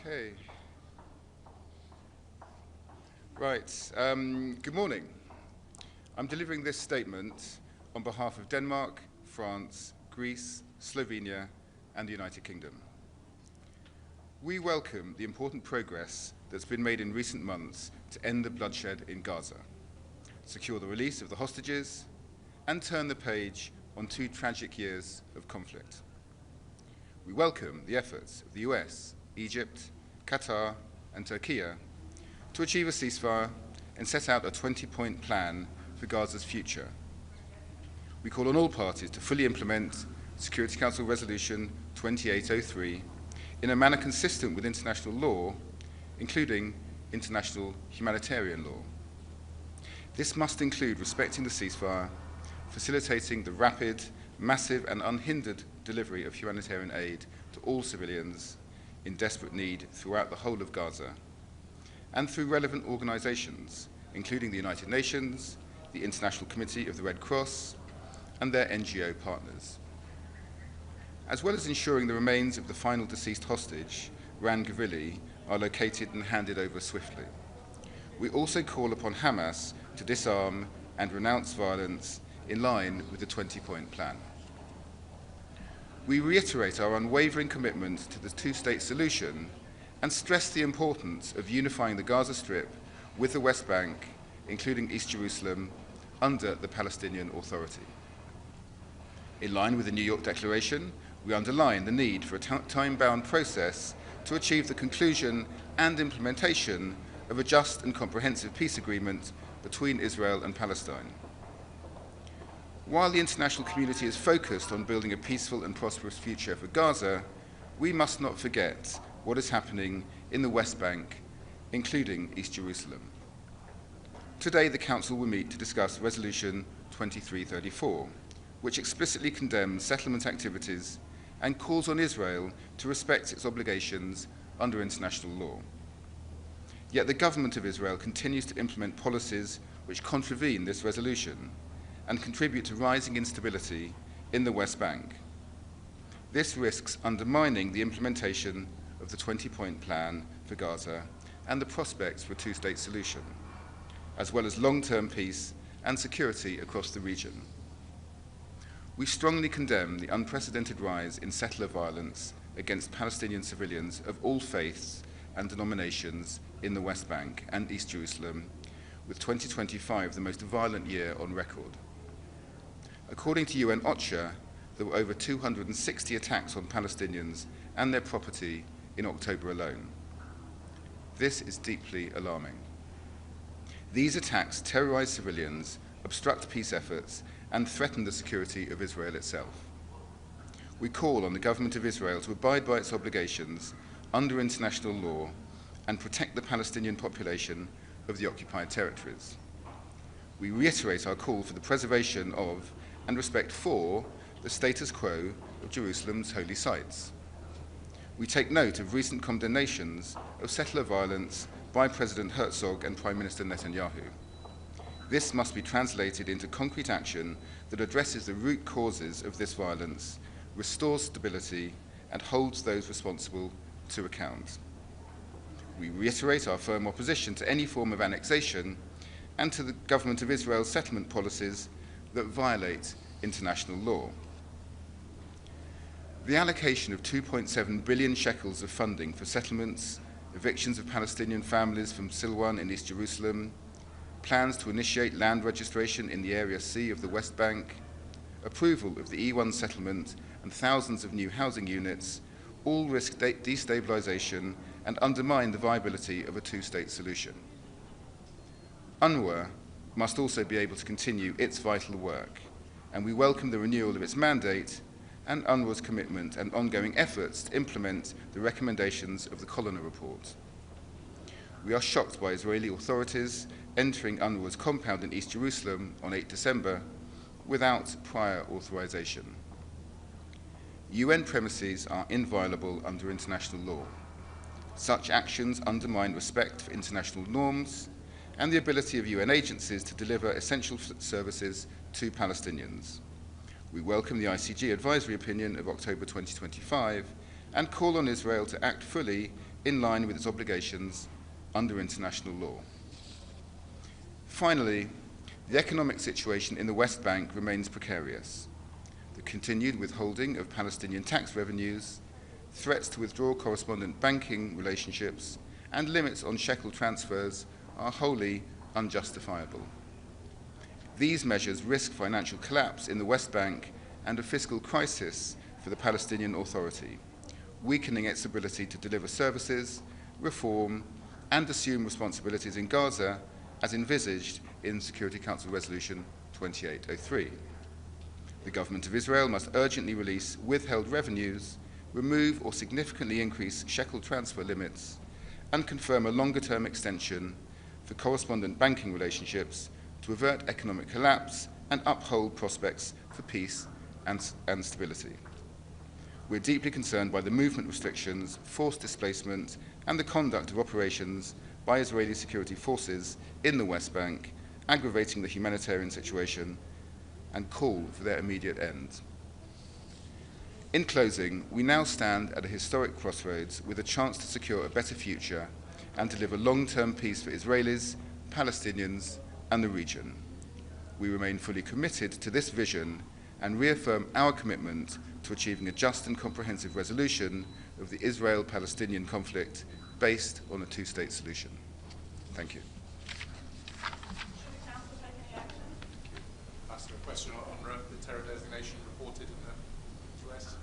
Okay. Right. Good morning. I'm delivering this statement on behalf of Denmark, France, Greece, Slovenia, and the United Kingdom. We welcome the important progress that's been made in recent months to end the bloodshed in Gaza, secure the release of the hostages, and turn the page on 2 tragic years of conflict. We welcome the efforts of the US, Egypt, Qatar, and Turkey to achieve a ceasefire and set out a 20-point plan for Gaza's future. We call on all parties to fully implement Security Council Resolution 2803 in a manner consistent with international law, including international humanitarian law. This must include respecting the ceasefire, facilitating the rapid, massive, and unhindered delivery of humanitarian aid to all civilians in desperate need throughout the whole of Gaza, and through relevant organizations, including the United Nations, the International Committee of the Red Cross, and their NGO partners. As well as ensuring the remains of the final deceased hostage, Ran Gavili, are located and handed over swiftly. We also call upon Hamas to disarm and renounce violence in line with the 20-point plan. We reiterate our unwavering commitment to the 2-state solution and stress the importance of unifying the Gaza Strip with the West Bank, including East Jerusalem, under the Palestinian Authority. In line with the New York Declaration, we underline the need for a time-bound process to achieve the conclusion and implementation of a just and comprehensive peace agreement between Israel and Palestine. While the international community is focused on building a peaceful and prosperous future for Gaza, we must not forget what is happening in the West Bank, including East Jerusalem. Today, the Council will meet to discuss Resolution 2334, which explicitly condemns settlement activities and calls on Israel to respect its obligations under international law. Yet the government of Israel continues to implement policies which contravene this resolution and contribute to rising instability in the West Bank. This risks undermining the implementation of the 20-point plan for Gaza and the prospects for a 2-state solution, as well as long-term peace and security across the region. We strongly condemn the unprecedented rise in settler violence against Palestinian civilians of all faiths and denominations in the West Bank and East Jerusalem, with 2025 the most violent year on record. According to UN OCHA, there were over 260 attacks on Palestinians and their property in October alone. This is deeply alarming. These attacks terrorize civilians, obstruct peace efforts, and threaten the security of Israel itself. We call on the government of Israel to abide by its obligations under international law and protect the Palestinian population of the occupied territories. We reiterate our call for the preservation of and respect for the status quo of Jerusalem's holy sites. We take note of recent condemnations of settler violence by President Herzog and Prime Minister Netanyahu. This must be translated into concrete action that addresses the root causes of this violence, restores stability, and holds those responsible to account. We reiterate our firm opposition to any form of annexation and to the government of Israel's settlement policies that violate international law. The allocation of 2.7 billion shekels of funding for settlements, evictions of Palestinian families from Silwan in East Jerusalem, plans to initiate land registration in the Area C of the West Bank, approval of the E1 settlement, and thousands of new housing units all risk destabilization and undermine the viability of a 2-state solution. UNRWA must also be able to continue its vital work, and we welcome the renewal of its mandate and UNRWA's commitment and ongoing efforts to implement the recommendations of the Colonna report. We are shocked by Israeli authorities entering UNRWA's compound in East Jerusalem on 8 December without prior authorization. UN premises are inviolable under international law. Such actions undermine respect for international norms and the ability of UN agencies to deliver essential services to Palestinians. We welcome the ICG advisory opinion of October 2025 and call on Israel to act fully in line with its obligations under international law. Finally, the economic situation in the West Bank remains precarious. The continued withholding of Palestinian tax revenues, threats to withdraw correspondent banking relationships, and limits on shekel transfers are wholly unjustifiable. These measures risk financial collapse in the West Bank and a fiscal crisis for the Palestinian Authority, weakening its ability to deliver services, reform, and assume responsibilities in Gaza as envisaged in Security Council Resolution 2803. The government of Israel must urgently release withheld revenues, remove or significantly increase shekel transfer limits, and confirm a longer-term extension for correspondent banking relationships to avert economic collapse and uphold prospects for peace and stability. We're deeply concerned by the movement restrictions, forced displacement, and the conduct of operations by Israeli security forces in the West Bank, aggravating the humanitarian situation, and call for their immediate end. In closing, we now stand at a historic crossroads with a chance to secure a better future and deliver long-term peace for Israelis, Palestinians, and the region. We remain fully committed to this vision and reaffirm our commitment to achieving a just and comprehensive resolution of the Israel-Palestinian conflict based on a two-state solution. Thank you. Should the Council take any action? Ask a question on the terror designation reported in the US.